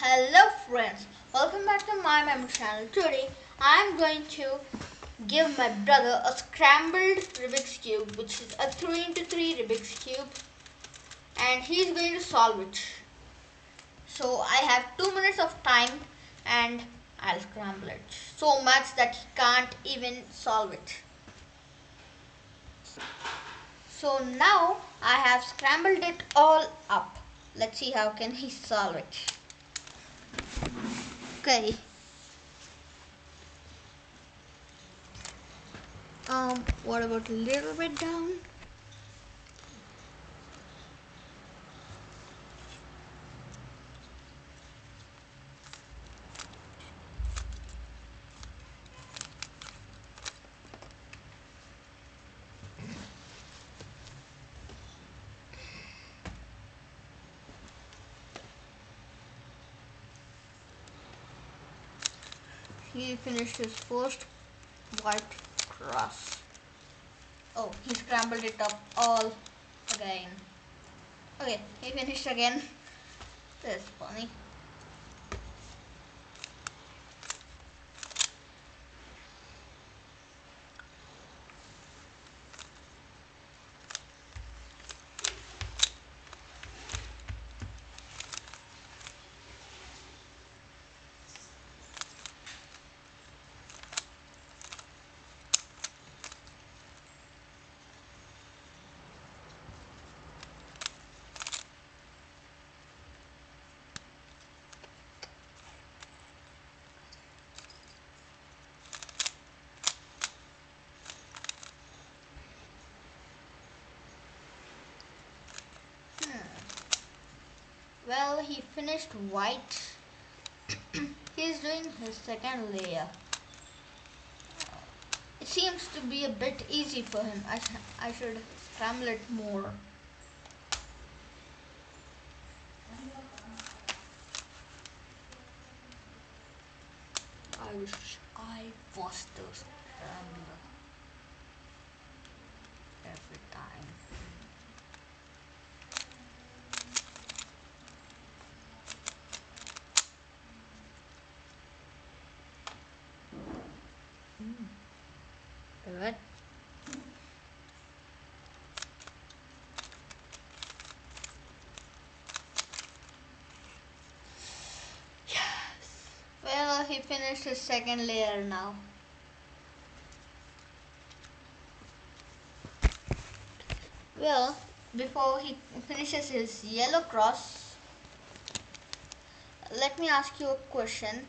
Hello friends, welcome back to my memory channel. Today I am going to give my brother a scrambled Rubik's Cube, which is a 3x3 Rubik's Cube, and he's going to solve it. So I have 2 minutes of time and I'll scramble it so much that he can't even solve it. So now I have scrambled it all up. Let's see how can he solve it. Okay. What about a little bit down? He finished his first white cross. Oh, he scrambled it up all again. Okay, he finished again. This is funny. Well, he finished white. He's doing his second layer. It seems to be a bit easy for him. I should scramble it more. I wish I was the scrambler every time. Good. Yes. Well, he finished his second layer now. Well, before he finishes his yellow cross, let me ask you a question.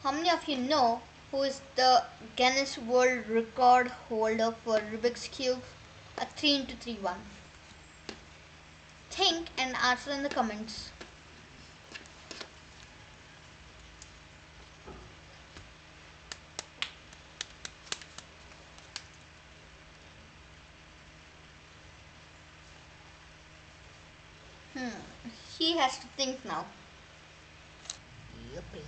How many of you know who is the Guinness World Record holder for Rubik's Cube? A 3x3 one. Think and answer in the comments. He has to think now. Yippee.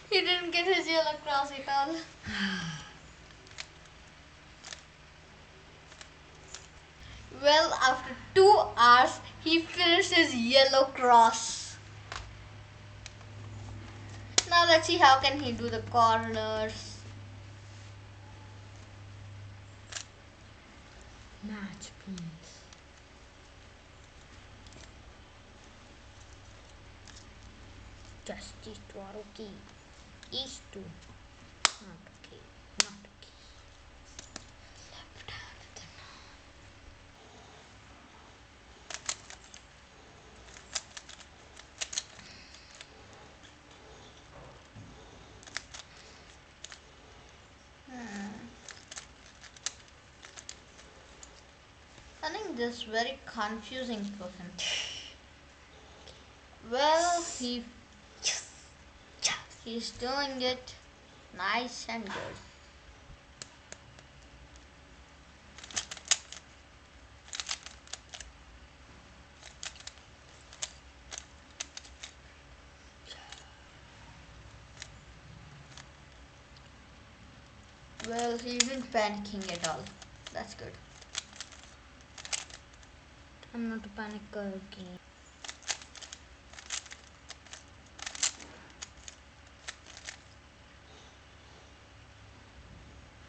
He didn't get his yellow cross at all. Well, after 2 hours, he finished his yellow cross. Now let's see how can he do the corners. Match, please. Just these two are okay. These two, not okay. Not okay. I think this is very confusing for him. Well, he's doing it. Nice and good. Well, he isn't panicking at all. That's good. I'm not a panicker again.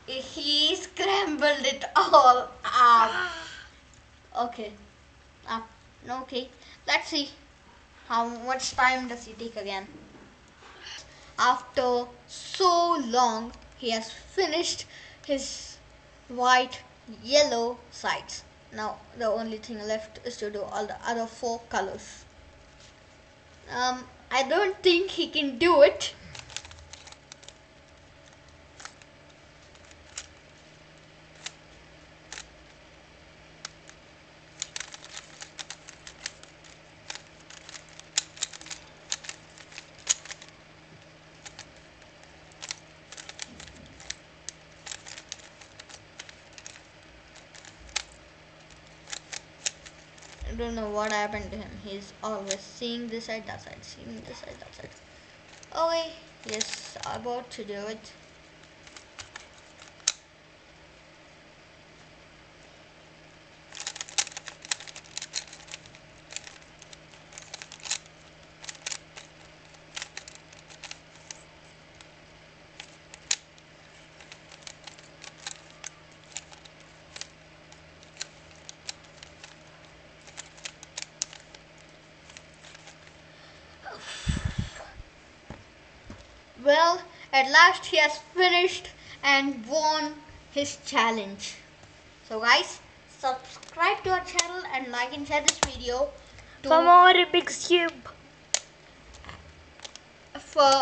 He scrambled it all up. Okay. Okay. Let's see how much time does he take again. After so long, he has finished his white, yellow sides. Now the only thing left is to do all the other 4 colors. I don't think he can do it. I don't know what happened to him. He's always seeing this side, that side, seeing this side, that side. Okay, yes, about to do it. Well, at last he has finished and won his challenge. So guys, subscribe to our channel and like and share this video For more Rubik's Cube. for